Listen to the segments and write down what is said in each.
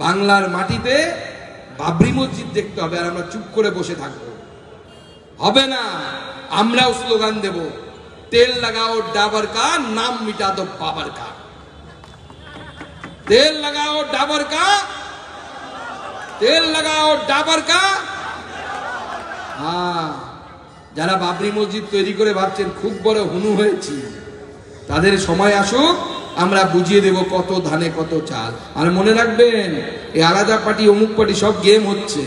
বাংলার মাটিতে বাবরি মসজিদ দেখতে হবে, আর আমরা চুপ করে বসে থাকবো? হবে না। আমরাও স্লোগান দেব, তেল লাগাও ডাবার কা, নাম মিটা দো বাবার কা। তেল লাগাও ডাবার কা, তেল লাগাও ডাবার কা। হ্যাঁ, যারা বাবরি মসজিদ তৈরি করে ভাবছেন খুব বড় হুনু হয়েছি, তাদের সময় আসুক, আমরা বুঝিয়ে দেব কত ধানে কত চাল। আর মনে রাখবেন, এই আলাদা পার্টি অমুক পার্টি সব গেম হচ্ছে।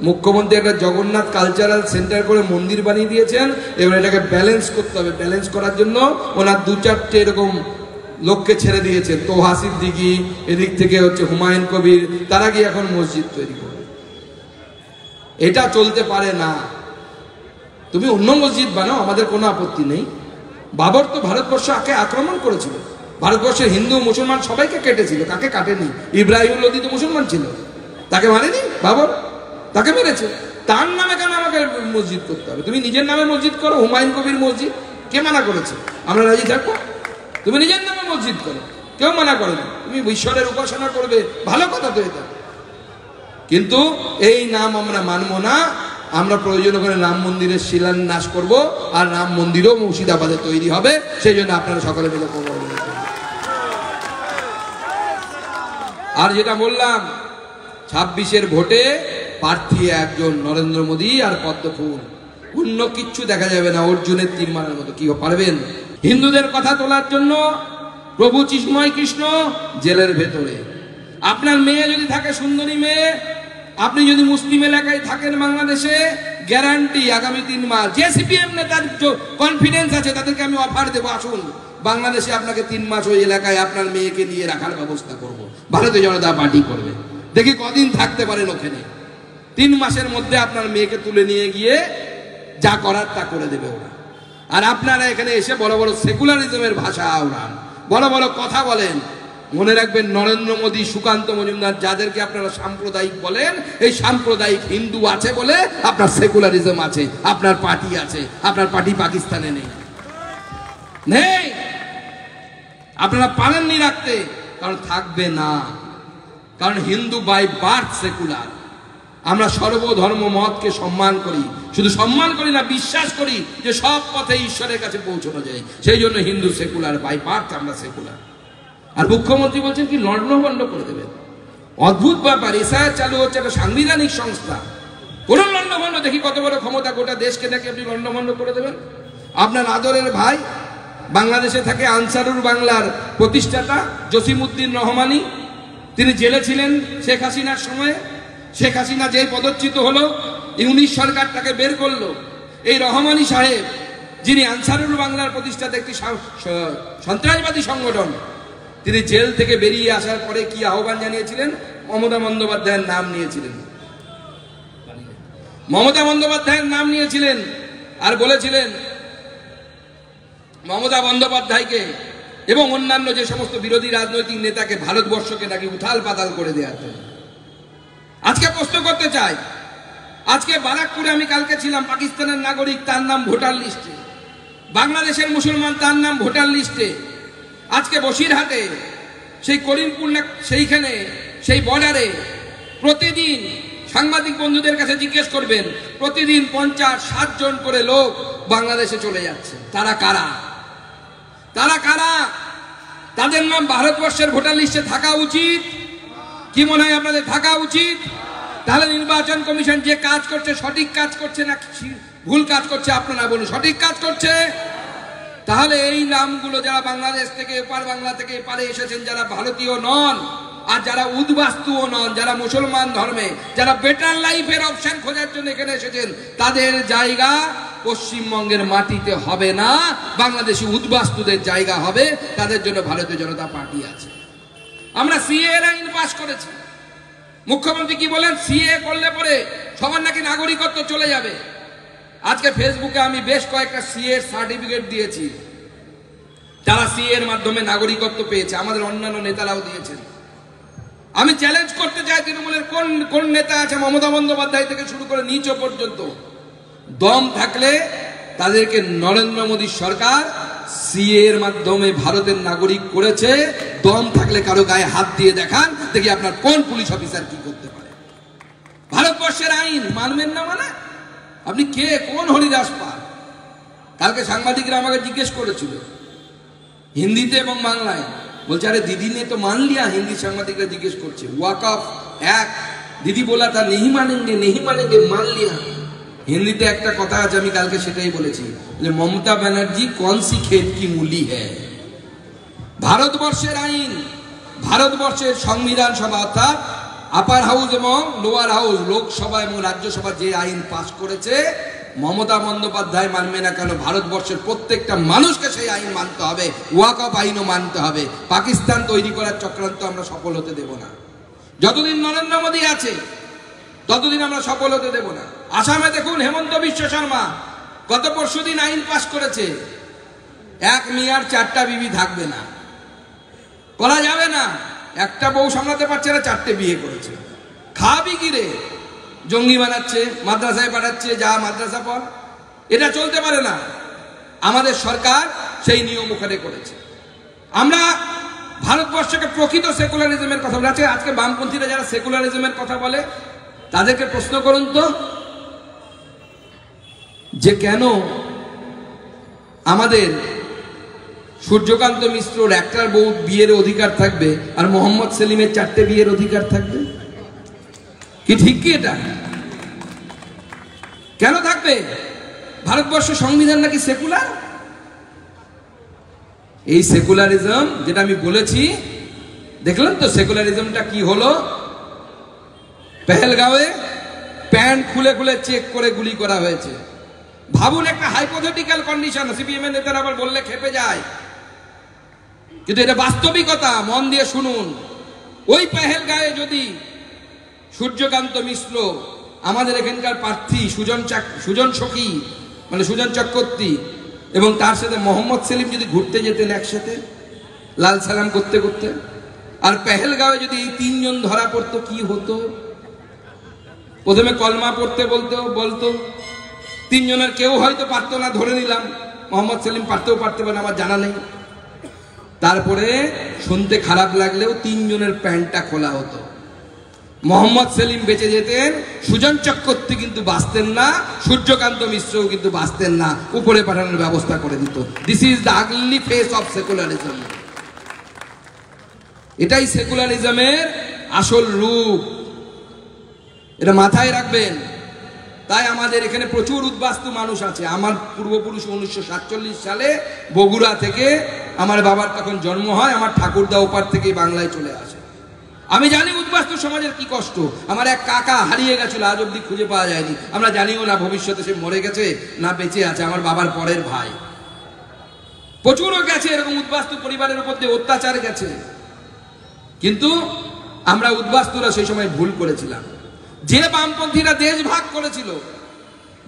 মুখ্যমন্ত্রী একটা জগন্নাথ কালচারাল সেন্টার করে মন্দির বানিয়ে দিয়েছেন, এবার এটাকে ব্যালেন্স করতে হবে। ব্যালেন্স করার জন্য ওনার 2-4টে এরকম লোককে ছেড়ে দিয়েছেন, তোহা সিদ্দিকী, এদিক থেকে হচ্ছে হুমায়ুন কবির, তারা গিয়ে এখন মসজিদ তৈরি করবে। এটা চলতে পারে না। তুমি অন্য মসজিদ বানাও, আমাদের কোনো আপত্তি নেই। বাবর তো ভারতবর্ষকে আক্রমণ করেছিল, ভারতবর্ষের হিন্দু মুসলমান সবাইকে কেটেছিল। কাকে কাটেনি? ইব্রাহিম লোদি তো মুসলমান ছিল, তাকে মারেনি বাবর? তাকে মেরেছে। তার নামে কেন আমাকে মসজিদ করতে হবে? তুমি নিজের নামে মসজিদ করো, হুমায়ুন কবির মসজিদ, কে মানা করেছে? আমরা রাজি থাকবো। তুমি নিজের নামে মসজিদ করো, কেউ মানা করেনি। তুমি ঈশ্বরের উপাসনা করবে, ভালো কথা তো এটা, কিন্তু এই নাম আমরা মানবো না। আমরা প্রয়োজন করে রাম মন্দিরের শিলান্যাস করব, আর রাম মন্দিরও মুর্শিদাবাদে তৈরি হবে। সেই জন্য আপনারা সকলে মিলে করবো। আর যেটা বললাম, 26-এর ভোটে প্রার্থী একজন, নরেন্দ্র মোদী আর পদ্মফুল, অন্য কিচ্ছু দেখা যাবে না। অর্জুনের তীর মারার মতো কি পারবেন? হিন্দুদের কথা তোলার জন্য প্রভু চিন্ময় কৃষ্ণ জেলের ভেতরে। আপনার মেয়ে যদি থাকে, সুন্দরী মেয়ে, আপনি যদি মুসলিম এলাকায় থাকেন বাংলাদেশে, গ্যারান্টি আগামী 3 মাস, যে সিপিএম নেতার কনফিডেন্স আছে তাদেরকে আমি অফার দেবো, আসুন বাংলাদেশে আপনাকে 3 মাস ওই এলাকায় আপনার মেয়েকে নিয়ে রাখার ব্যবস্থা করব। ভারতীয় জনতা পার্টি করবে, দেখি কদিন থাকতে পারেন ওখানে। 3 মাসের মধ্যে আপনার মেয়েকে তুলে নিয়ে গিয়ে যা করার তা করে দেবে ওরা। আর আপনারা এখানে এসে বড় বড় সেকুলারিজমের ভাষা ওড়ান, বড় বড় কথা বলেন। মনে রাখবেন, নরেন্দ্র মোদী, সুকান্ত মজুমদার, যাদেরকে আপনারা সাম্প্রদায়িক বলেন, এই সাম্প্রদায়িক হিন্দু আছে বলে আপনার সেকুলারিজম আছে, আপনার পার্টি আছে। আপনার পার্টি পাকিস্তানে নেই, নেই। আপনারা পারেননি রাখতে, কারণ থাকবে না। কারণ হিন্দু বাই বার্থ সেকুলার। আমরা সর্বধর্ম মতকে সম্মান করি, শুধু সম্মান করি না, বিশ্বাস করি যে সব পথে ঈশ্বরের কাছে পৌঁছানো যায়। সেই জন্য হিন্দু সেকুলার, বাই বার্থ আমরা সেকুলার। আর মুখ্যমন্ত্রী বলছেন কি লণ্ডভণ্ড করে দেবেন। অদ্ভুত ব্যাপার, এসআইআর চালু হচ্ছে, একটা সাংবিধানিক সংস্থা। কোন লণ্ডভণ্ড? দেখি কত বড় ক্ষমতা, গোটা দেশকে নাকি আপনি লণ্ডভণ্ড করে দেবেন। আপনার আদরের ভাই বাংলাদেশে থাকে, আনসারুর বাংলার প্রতিষ্ঠাতা জসিমউদ্দিন রহমানি, তিনি জেলে ছিলেন শেখ হাসিনার সময়ে। শেখ হাসিনা যেই পদচ্যুত হলো, ইউনিশ সরকার তাকে বের করলো। এই রহমানি সাহেব, যিনি আনসারুর বাংলার প্রতিষ্ঠাতা, একটি সন্ত্রাসবাদী সংগঠন, তিনি জেল থেকে বেরিয়ে আসার পরে কি আহ্বান জানিয়েছিলেন? মমতা বন্দ্যোপাধ্যায়ের নাম নিয়েছিলেন, মমতা বন্দ্যোপাধ্যায়ের নাম নিয়েছিলেন, আর বলেছিলেন মমতা বন্দ্যোপাধ্যায়কে এবং অন্যান্য যে সমস্ত বিরোধী রাজনৈতিক নেতাকে ভারতবর্ষকে নাকি উথাল পাতাল করে দেওয়ার জন্য। আজকে প্রশ্ন করতে চাই, আজকে বারাকপুরে আমি কালকে ছিলাম, পাকিস্তানের নাগরিক, তার নাম ভোটার লিস্টে, বাংলাদেশের মুসলমান, তার নাম ভোটার লিস্টে। আজকে বসিরহাটে, সেই করিমপুর, সেইখানে, সেই বর্ডারে প্রতিদিন, সাংবাদিক বন্ধুদের কাছে জিজ্ঞেস করবেন, প্রতিদিন 50-60 জন করে লোক বাংলাদেশে চলে যাচ্ছে। তারা কারা? তারা কারা? তাদের নাম ভারতবর্ষের ভোটার লিস্টে থাকা উচিত কি? মনে হয় আপনাদের থাকা উচিত? তাহলে নির্বাচন কমিশন যে কাজ করছে, সঠিক কাজ করছে না ভুল কাজ করছে? আপনারা বলুন, সঠিক কাজ করছে? তাহলে এই নামগুলো, যারা বাংলাদেশ থেকে, এপার বাংলা থেকে এপারে এসেছেন, যারা ভারতীয় নন আর যারা উদ্বাস্তুও নন, যারা মুসলমান ধর্মে, যারা বেটার লাইফের অপশন খোঁজার জন্য এখানে এসেছেন, তাদের জায়গা পশ্চিমবঙ্গের মাটিতে হবে না, বাংলাদেশি উদ্বাস্তুদের জায়গা হবে। তাদের জন্য ভারতীয় জনতা পার্টি আছে। আমরা সিএ আইন পাস করেছি। মুখ্যমন্ত্রী কি বলেন? সিএ করলে পরে সবার নাকি নাগরিকত্ব চলে যাবে। আজকে ফেসবুকে আমি বেশ কয়েকটা সিএ সার্টিফিকেট দিয়েছি, যারা সিএ এর মাধ্যমে নাগরিকত্ব পেয়েছে। আমাদের অন্যান্য নেতারাও দিয়েছেন। আমি চ্যালেঞ্জ করতে চাই, তৃণমূলের কোন নেতা আছে, মমতা বন্দ্যোপাধ্যায় থেকে শুরু করে নিচ পর্যন্ত, দম থাকলে তাদেরকে নরেন্দ্র মোদীর সরকার সিএ এর মাধ্যমে ভারতের নাগরিক করেছে, দম থাকলে কারো গায়ে হাত দিয়ে দেখান, দেখি আপনার কোন পুলিশ অফিসার কি করতে পারে। ভারতবর্ষের আইন মানবেন না মানে? আপনি কে, কোন হরিদাস পাল? কালকে সাংবাদিকরা আমাকে জিজ্ঞেস করেছিল হিন্দিতে এবং বাংলায়, বলছে আরে দিদি ने तो मान लिया। हिंदी সাংবাদিকরা জিজ্ঞেস করছে ওয়াকফ এক, দিদি बोला था नहीं मानेंगे नहीं मानेंगे, मान लिया। হিন্দিতে একটা কথা আছে, আমি কালকে সেটাই বলেছি যে মমতা ব্যানার্জি कौन सी खेत की मूली है। ভারতবর্ষের আইন, ভারতবর্ষের সংবিধান সভা অর্থাৎ আপার হাউস এবং লোয়ার হাউস, লোকসভা এবং রাজ্যসভা যে আইন পাশ করেছে, মমতা বন্দ্যোপাধ্যায় মানবে না কেন? ভারতবর্ষের প্রত্যেকটা মানুষকে সেই আইন মানতে হবে, ওয়াকফ আইনও মানতে হবে। পাকিস্তান তৈরি করার চক্রান্ত আমরা সফল হতে দেব না। যতদিন নরেন্দ্র মোদী আছে ততদিন আমরা সফল হতে দেব না। আসামে দেখুন হেমন্ত বিশ্ব শর্মা গত পরশুদিন আইন পাশ করেছে, এক মেয়ার 4টা বিবি থাকবে না, করা যাবে না। একটা বউ সামলাতে পারছে না, 4টে বিয়ে করেছে। খাবি কি রে? জঙ্গি বানাচ্ছে, মাদ্রাসায় পাঠাচ্ছে, যা মাদ্রাসা পড়, এটা চলতে পারে না। আমাদের সরকার সেই নিয়ম ওখানে করেছে। আমরা ভারতবর্ষকে প্রকৃত সেকুলারিজমের কথা বলে, আজকে বামপন্থীরা যারা সেকুলারিজমের কথা বলে তাদেরকে প্রশ্ন করুন তো যে কেন আমাদের সূর্যকান্ত মিশ্রর একটার বউ বিয়ের অধিকার থাকবে আর মোহাম্মদ সেলিমের 4টে বিয়ের অধিকার থাকবে? কি ঠিক কি এটা? কেন থাকবে? ভারতবর্ষ সংবিধান নাকি সেকুলার? এই সেকুলারিজম যেটা আমি বলেছি, দেখলেন তো সেকুলারিজমটা কি হলো? পেহেলগাঁওয়ে প্যান্ট খুলে খুলে চেক করে গুলি করা হয়েছে। ভাবুন, একটা হাইপোথেটিক্যাল কন্ডিশন, সিপিএম এর নেতারা আবার বললে খেপে যায়, কিন্তু এটা বাস্তবিকতা, মন দিয়ে শুনুন। ওই পেহেলগাঁওয়ে যদি সূর্যকান্ত মিশ্র, আমাদের এখানকার প্রার্থী সুজন সখী মানে সুজন চক্রবর্তী এবং তার সাথে মোহাম্মদ সেলিম যদি ঘুরতে যেতেন একসাথে লাল সালাম করতে করতে, আর পেহেলগাঁওয়ে যদি এই 3 জন ধরা পড়তো, কি হতো? প্রথমে কলমা পড়তে বলতো 3 জনের কেউ হয়তো পারতো না, ধরে নিলাম মোহাম্মদ সেলিম পারতেও পারতে পারে, আমার জানা নেই। তারপরে শুনতে খারাপ লাগলেও 3 জনের প্যান্টটা খোলা হতো। মোহাম্মদ সেলিম বেঁচে যেতেন, সুজন চক্রবর্তী কিন্তু বাঁচতেন না, সূর্যকান্ত মিশ্রও কিন্তু বাঁচতেন না, উপরে পাঠানোর ব্যবস্থা করে দিত। This is the ugly face of secularism. এটাই সেকুলারিজমের আসল রূপ, এটা মাথায় রাখবেন। তাই আমাদের এখানে প্রচুর উদ্বাস্তু মানুষ আছে। আমার পূর্বপুরুষ 1947 সালে বগুড়া থেকে আমার বাবার তখন জন্ম হয়, আমার ঠাকুরদা ওপার থেকে বাংলায় চলে আসে। আমি জানি উদ্বাস্তু সমাজের কি কষ্ট। আমার এক কাকা হারিয়ে গেছিল, আজ অব্দি খুঁজে পাওয়া যায়নি। আমরা জানিও না ভবিষ্যতে সে মরে গেছে না বেঁচে আছে, আমার বাবার পরের ভাই। প্রচুরও গেছে এরকম উদ্বাস্তু পরিবারের উপর দিয়ে অত্যাচার গেছে, কিন্তু আমরা উদ্বাস্তুরা সেই সময় ভুল করেছিলাম। যে বামপন্থীরা দেশ ভাগ করেছিল,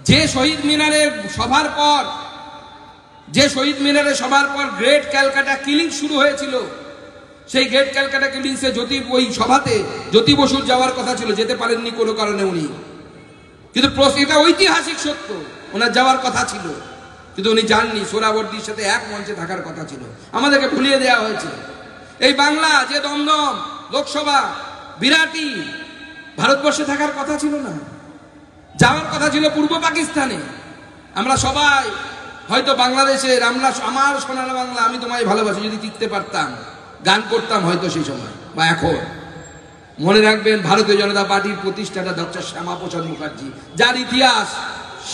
যে শহীদ মিনারের সভার পর গ্রেট ক্যালকাটা কিলিং শুরু হয়েছিল, সেই গ্রেট ক্যালকাটা কিলিংসে ওই সভাতে জ্যোতি বসুর যাওয়ার কথা ছিল, যেতে পারেননি কোনো কারণে উনি। কিন্তু এটা ঐতিহাসিক সত্য, ওনার যাওয়ার কথা ছিল কিন্তু উনি যাননি। সোহরাওয়ার্দীর সাথে এক মঞ্চে থাকার কথা ছিল, আমাদেরকে ভুলিয়ে দেওয়া হয়েছে। এই বাংলা যে দমদম লোকসভা বিরাটি, ভারতবর্ষে থাকার কথা ছিল না, যাওয়ার কথা ছিল পূর্ব পাকিস্তানে। আমরা সবাই হয়তো বাংলাদেশের, আমার সোনার বাংলা আমি তোমায় ভালোবাসি যদি টিকতে পারতাম, গান করতাম হয়তো সেই সময় বা এখন। মনে রাখবেন, ভারতীয় জনতা পার্টির প্রতিষ্ঠাতা ডক্টর শ্যামাপ্রসাদ মুখার্জি, যার ইতিহাস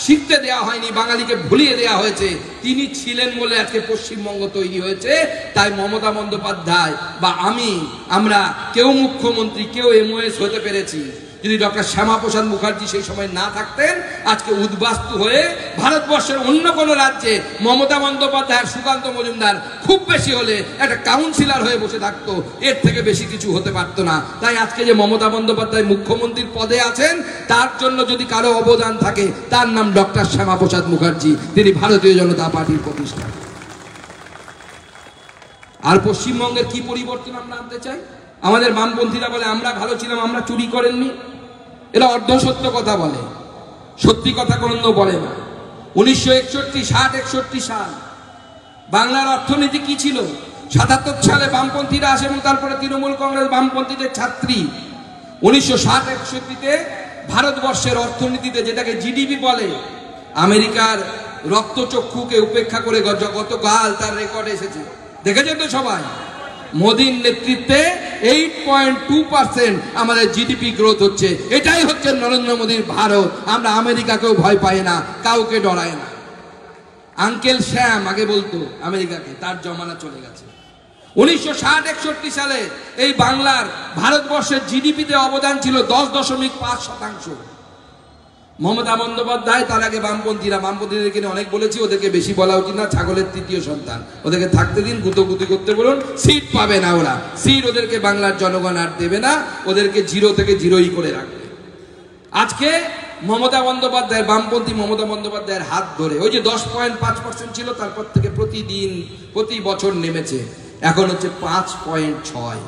শিখতে দেওয়া হয়নি, বাঙালিকে ভুলিয়ে দেওয়া হয়েছে, তিনি ছিলেন বলে আজকে পশ্চিমবঙ্গ তৈরি হয়েছে। তাই মমতা বন্দ্যোপাধ্যায় বা আমরা কেউ মুখ্যমন্ত্রী, কেউ এমওএস হতে পেরেছি। যদি ডক্টর শ্যামাপ্রসাদ মুখার্জি সেই সময় না থাকতেন, আজকে উদ্বাস্তু হয়ে ভারতবর্ষের অন্য কোনো রাজ্যে মমতা বন্দ্যোপাধ্যায়, সুকান্ত মজুমদার খুব বেশি হলে একটা কাউন্সিলর হয়ে বসে থাকতো, এর থেকে বেশি কিছু হতে পারতো না। তাই আজকে যে মমতা বন্দ্যোপাধ্যায় মুখ্যমন্ত্রীর পদে আছেন, তার জন্য যদি কারো অবদান থাকে, তার নাম ডক্টর শ্যামাপ্রসাদ মুখার্জি, তিনি ভারতীয় জনতা পার্টির প্রতিষ্ঠাতা। আর পশ্চিমবঙ্গের কি পরিবর্তন আমরা আনতে চাই? আমাদের বামপন্থীরা বলে আমরা ভালো ছিলাম, আমরা চুরি করেননি। এরা অর্ধসত্য কথা বলে, সত্যি কথা কোনো বলে না। 1961 60 61 সাল বাংলার অর্থনীতি কি ছিল? ৭৭ সালে বামপন্থীরা আসে এবং তারপরে তৃণমূল কংগ্রেস বামপন্থীদের ছাত্রী ১৯৬০-৬১-তে ভারতবর্ষের অর্থনীতিতে, যেটাকে জিডিপি বলে, আমেরিকার রক্তচক্ষুকে উপেক্ষা করে গতকাল তার রেকর্ড এসেছে, দেখেছেন তো সবাই। মোদীর নেতৃত্বে 8.2% আমাদের জিডিপি গ্রোথ হচ্ছে। এটাই হচ্ছে নরেন্দ্র মোদীর ভারত। আমরা আমেরিকাকেও ভয় পাই না, কাউকে ডরাই না। আঙ্কেল শ্যাম আগে বলতো আমেরিকাকে, তার জমানা চলে গেছে। ১৯৬০-৬১ সালে এই বাংলার ভারতবর্ষের জিডিপিতে অবদান ছিল 10.৫%। মমতা বন্দ্যোপাধ্যায়, তার আগে বামপন্থীদেরকে অনেক বলেছি, ওদেরকে বেশি বলা উচিত না, ছাগলের তৃতীয় সন্তান, ওদেরকে থাকতে দিন, গুতোগুতি করতে বলুন, সিট পাবে না ওরা, সিট ওদেরকে বাংলার জনগণ আর দেবে না, ওদেরকে জিরো থেকে জিরোই করে রাখবে। আজকে মমতা বন্দ্যোপাধ্যায়, বামপন্থী মমতা বন্দ্যোপাধ্যায়ের হাত ধরে ওই যে 10.5% ছিল, তারপর থেকে প্রতি বছর নেমেছে, এখন হচ্ছে 5.6,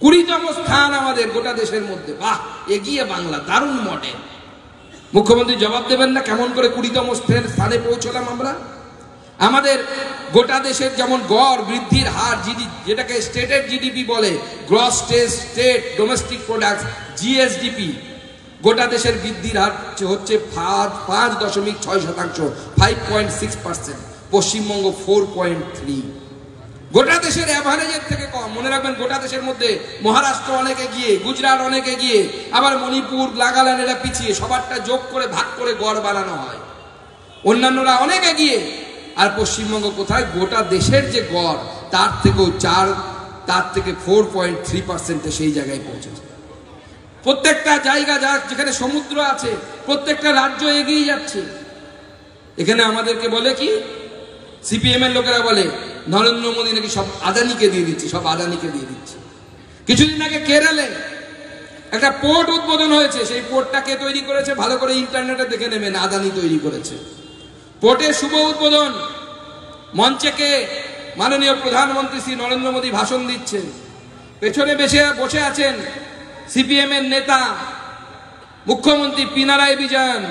20তম স্থান আমাদের গোটা দেশের মধ্যে। বাহ, এগিয়ে বাংলা, দারুণ মডেল। মুখ্যমন্ত্রী জবাব দেবেন না কেমন করে 20তম স্থানে পৌঁছলাম আমরা? আমাদের গোটা দেশের যেমন গড় বৃদ্ধির হার, যেটাকে স্টেটের জিডিপি বলে, gross state domestic product, GSDP, গোটা দেশের বৃদ্ধির হার হচ্ছে 5.6%, 5.6%। পশ্চিমবঙ্গ 4.3, গোটা দেশের অ্যাভারেজের থেকে কম। মনে রাখবেন, গোটা দেশের মধ্যে মহারাষ্ট্র অনেক এগিয়ে, গুজরাট অনেক এগিয়ে, আবার মণিপুর, নাগাল্যান্ড এরা পিছিয়ে, সবারটা যোগ করে ভাগ করে গড় বানানো হয়। অন্যান্যরা অনেক এগিয়ে, আর পশ্চিমবঙ্গ কোথায়? গোটা দেশের যে গড় তার থেকেও 4.3% সেই জায়গায় পৌঁছেছে। প্রত্যেকটা জায়গা যেখানে সমুদ্র আছে, প্রত্যেকটা রাজ্য এগিয়ে যাচ্ছে। এখানে আমাদেরকে বলে কি, সিপিএম এর লোকেরা বলে নরেন্দ্র মোদী নাকি সব আদানিকে দিয়ে দিচ্ছে, সব আদানিকে দিয়ে দিচ্ছে। কিছুদিন আগে কেরালে একটা পোর্ট উদ্বোধন হয়েছে, সেই পোর্টটা কে তৈরি করেছে ভালো করে ইন্টারনেটে দেখে নেবেন, আদানি তৈরি করেছে। পোর্টের শুভ উদ্বোধন মঞ্চে কে? মাননীয় প্রধানমন্ত্রী শ্রী নরেন্দ্র মোদী ভাষণ দিচ্ছেন, পেছনে বসে আছেন সিপিএম এর নেতা মুখ্যমন্ত্রী পিনারাই বিজয়ন,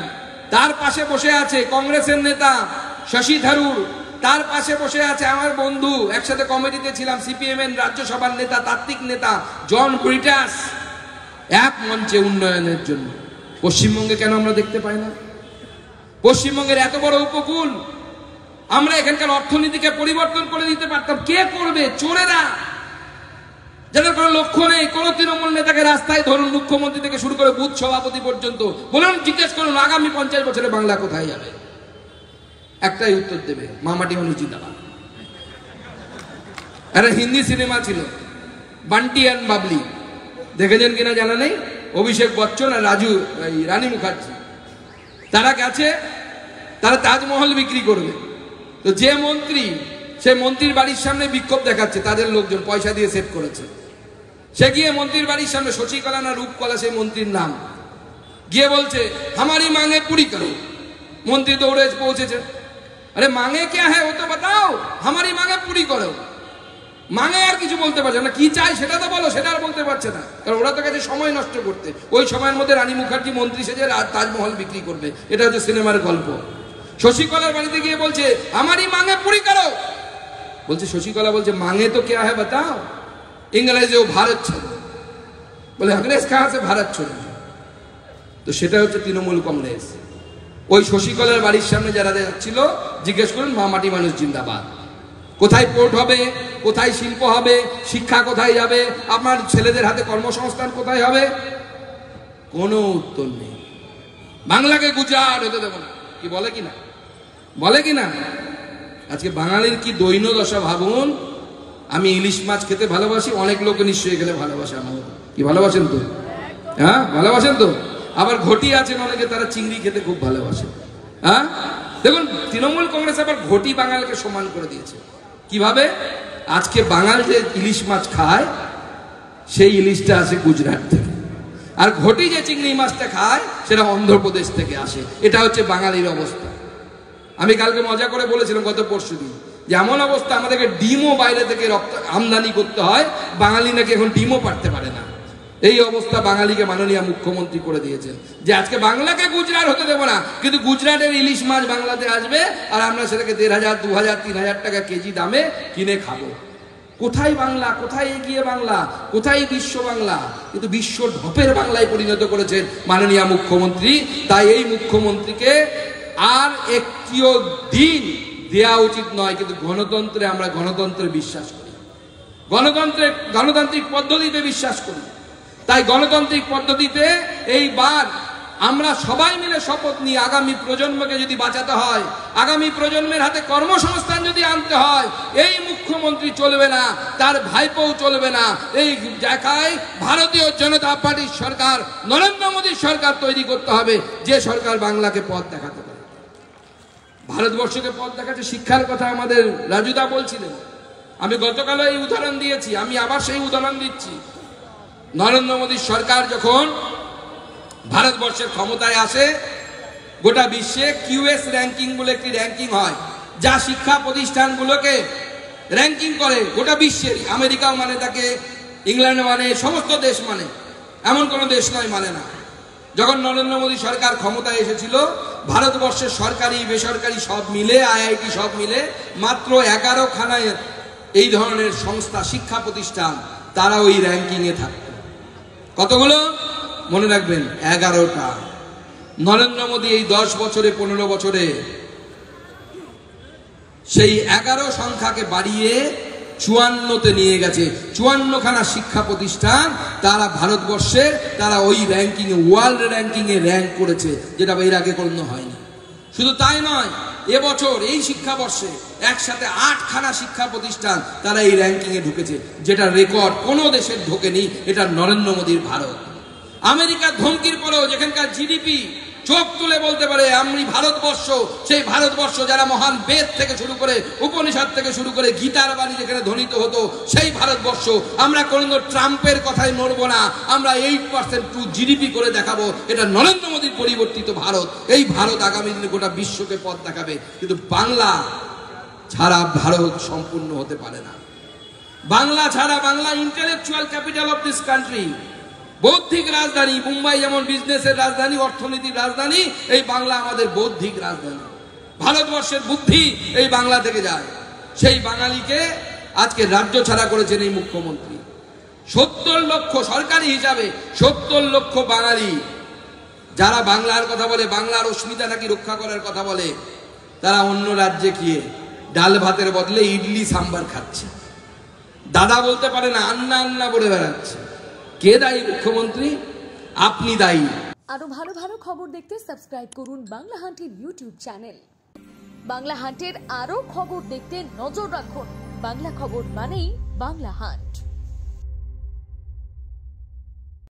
তার পাশে বসে আছে কংগ্রেসের নেতা শশী থারুর, তার পাশে বসে আছে আমার বন্ধু, একসাথে কমিটিতে ছিলাম, সিপিএম এর রাজ্যসভার নেতা, তাত্ত্বিক নেতা জন ব্রিটাস, এক মঞ্চে উন্নয়নের জন্য। পশ্চিমবঙ্গে কেন আমরা দেখতে পাই না? পশ্চিমবঙ্গের এত বড় উপকূল, আমরা এখানকার অর্থনীতিকে পরিবর্তন করে দিতে পারতাম। কে করবে? চোরেরা, যাদের কোনো লক্ষ্য নেই। কোন তৃণমূল নেতাকে রাস্তায় ধরুন, মুখ্যমন্ত্রী থেকে শুরু করে বুথ সভাপতি পর্যন্ত, বলুন, জিজ্ঞেস করুন আগামী 50 বছরে বাংলা কোথায় যাবে? একটাই উত্তর দেবে, মামাটি মানুষ জিন্দাবাদ। একটা হিন্দি সিনেমা ছিল বান্টি অ্যান্ড বাবলি, দেখেছেন কিনা জানা নেই, অভিষেক বচ্চন আর রানী মুখার্জি, তারা গেছে, তারা তাজমহল বিক্রি করবে। তো যে মন্ত্রী, সে মন্ত্রীর বাড়ির সামনে বিক্ষোভ দেখাচ্ছে, তাদের লোকজন পয়সা দিয়ে সেট করেছে। সে গিয়ে মন্ত্রীর বাড়ির সামনে, শশীকলা না রূপকলা সেই মন্ত্রীর নাম, গিয়ে বলছে হামারি মাঙে পুরি করো। মন্ত্রী দৌড়ে পৌঁছেছে, আরে মাঙে কে হ্যাঁ ও তো বাতাও, হামারি মাঙে পুরি করো। মাঙে আর কিছু বলতে পারছে না, কি চাই সেটা তো বলো, সেটা আর বলতে পারছে না, কারণ ওরা তো গেছে সময় নষ্ট করতে। ওই সময়ের মধ্যে রানী মুখার্জি মন্ত্রী সেজে তাজমহল বিক্রি করবে, এটা হচ্ছে সিনেমার গল্প। শশীকলার বাড়িতে গিয়ে বলছে আমারই মাঙে পুরি করো। বলছে শশীকলা বলছে মাঙে তো কে হ্যাঁ বাতাও, ইংরেজি ও ভারত ছোড়ো। বলে अंग्रेज कहां से भारत छोड़ो। তো সেটা হচ্ছে তৃণমূল কংগ্রেস। ওই শশীকলার বাড়ির সামনে যারা ছিল, জিজ্ঞেস করুন মামাটি মানুষ জিন্দাবাদ। কোথায় পোর্ট হবে, কোথায় শিল্প হবে, শিক্ষা কোথায় যাবে, আপনার ছেলেদের হাতে কর্মসংস্থান কোথায় হবে, কোনো উত্তর নেই। বাংলাকে গুজরাট হতে দেব না, কি বলে কিনা, বলে কিনা। আজকে বাঙালির কি দৈন্য দশা ভাবুন। আমি ইলিশ মাছ খেতে ভালোবাসি, অনেক লোক নিশ্চয়ই খেলে ভালোবাসে, আমার কি ভালোবাসেন তো? হ্যাঁ ভালোবাসেন তো। আবার ঘটি আছেন অনেকে, তারা চিংড়ি খেতে খুব ভালোবাসে। হ্যাঁ দেখুন, তৃণমূল কংগ্রেস আবার ঘটি বাঙালকে সমান করে দিয়েছে। কিভাবে? আজকে বাঙাল যে ইলিশ মাছ খায়, সেই ইলিশটা আসে গুজরাট থেকে, আর ঘটি যে চিংড়ি মাছটা খায় সেটা অন্ধ্রপ্রদেশ থেকে আসে। এটা হচ্ছে বাঙালির অবস্থা। আমি কালকে মজা করে বলেছিলাম, গত পরশুদিন, যে এমন অবস্থা আমাদেরকে ডিমও বাইরে থেকে আমদানি করতে হয়, বাঙালি নাকি এখন ডিমও পারতে পারে না। এই অবস্থা বাঙালিকে মাননীয় মুখ্যমন্ত্রী করে দিয়েছেন যে আজকে বাংলাকে গুজরাট হতে দেবো না, কিন্তু গুজরাটের ইলিশ মাছ বাংলাতে আসবে আর আমরা সেটাকে 1500, 2000, 3000 টাকা কেজি দামে কিনে খাবো। কোথায় বাংলা, কোথায় এগিয়ে বাংলা, কোথায় বিশ্ব বাংলা? কিন্তু বিশ্ব ঢপের বাংলায় পরিণত করেছেন মাননীয় মুখ্যমন্ত্রী। তাই এই মুখ্যমন্ত্রীকে আর একটিও দিন দেওয়া উচিত নয়। কিন্তু গণতন্ত্রে আমরা গণতন্ত্রে বিশ্বাস করি, গণতান্ত্রিক পদ্ধতিতে বিশ্বাস করি। তাই গণতান্ত্রিক পদ্ধতিতে এইবার আমরা সবাই মিলে শপথ নিই, আগামী প্রজন্মকে যদি বাঁচাতে হয়, আগামী প্রজন্মের হাতে কর্মসংস্থান যদি আনতে হয়, এই মুখ্যমন্ত্রী চলবে না, তার ভাইপোও চলবে না। এই জায়গায় ভারতীয় জনতা পার্টির সরকার, নরেন্দ্র মোদীর সরকার তৈরি করতে হবে, যে সরকার বাংলাকে পথ দেখাতে পারে। ভারতবর্ষকে পথ দেখাচ্ছে শিক্ষার কথা আমাদের রাজুদা বলছিলেন। আমি গতকালও এই উদাহরণ দিয়েছি, আমি আবার সেই উদাহরণ দিচ্ছি। নরেন্দ্র মোদীর সরকার যখন ভারতবর্ষের ক্ষমতায় আসে, গোটা বিশ্বে কিউএস র্যাঙ্কিং বলে একটি র্যাঙ্কিং হয়, যা শিক্ষা প্রতিষ্ঠানগুলোকে র্যাঙ্কিং করে গোটা বিশ্বের। আমেরিকাও মানে তাকে, ইংল্যান্ড মানে, সমস্ত দেশ মানে, এমন কোনো দেশ নয় মানে না। যখন নরেন্দ্র মোদী সরকার ক্ষমতায় এসেছিল, ভারতবর্ষের সরকারি বেসরকারি সব মিলে, আইআইটি সব মিলে মাত্র 11খানায় এই ধরনের সংস্থা, শিক্ষা প্রতিষ্ঠান, তারা ওই র্যাঙ্কিংয়ে থাকত। কতগুলো মনে রাখবেন? 11টা। নরেন্দ্র মোদী এই 10 বছরে, 15 বছরে সেই 11 সংখ্যাকে বাড়িয়ে 54তে নিয়ে গেছে। 54খানা শিক্ষা প্রতিষ্ঠান তারা ভারতবর্ষে, তারা ওই র্যাঙ্কিংয়ে, ওয়ার্ল্ড র্যাঙ্কিংয়ে র্যাঙ্ক করেছে, যেটা এর আগে কোনো হয়নি। শুধু তাই নয়, এবছর এই শিক্ষাবর্ষে একসাথে 8খানা শিক্ষা প্রতিষ্ঠান তারা এই র্যাঙ্কিংয়ে ঢুকেছে, যেটা রেকর্ড কোনো দেশের ঢোকেনি। এটা নরেন্দ্র মোদীর ভারত। আমেরিকার ধমকির পরেও যেখানকার জিডিপি চোখ তুলে বলতে পারে আমি ভারতবর্ষ, সেই ভারতবর্ষ যারা মহান বেদ থেকে শুরু করে, উপনিষদ থেকে শুরু করে গীতার বাণী যেখানে ধ্বনিত হতো, সেই ভারতবর্ষ। আমরা কোনো ট্রাম্পের কথায় নড়বো না, আমরা 8% টু জিডিপি করে দেখাবো। এটা নরেন্দ্র মোদীর পরিবর্তিত ভারত। এই ভারত আগামী দিনে গোটা বিশ্বকে পথ দেখাবে। কিন্তু বাংলা ছাড়া ভারত সম্পূর্ণ হতে পারে না। বাংলা ছাড়া, Bangla intellectual capital of this country, বৌদ্ধিক রাজধানী। মুম্বাই যেমন বিজনেসের রাজধানী, অর্থনীতির রাজধানী, এই বাংলা আমাদের বৌদ্ধিক রাজধানী। ভারতবর্ষের বুদ্ধি এই বাংলা থেকে যায়। সেই বাঙালিকে আজকে রাজ্য ছাড়া করেছেন এই মুখ্যমন্ত্রী। 70 লক্ষ সরকারি হিসাবে 70 লক্ষ বাঙালি যারা বাংলার কথা বলে, বাংলার অস্মিতা নাকি রক্ষা করার কথা বলে, তারা অন্য রাজ্যে গিয়ে ডাল ভাতের বদলে ইডলি সাম্বার খাচ্ছে। দাদা বলতে পারে না, আন্না আন্না বলে বেড়াচ্ছে। কে দায়ী? মুখ্যমন্ত্রী। আপনি দায়ী। আরো ভালো ভালো খবর দেখতে সাবস্ক্রাইব করুন বাংলা হান্টের ইউটিউব চ্যানেল। বাংলা হান্টের আরো খবর দেখতে নজর রাখুন। বাংলা খবর মানেই বাংলা হান্ট।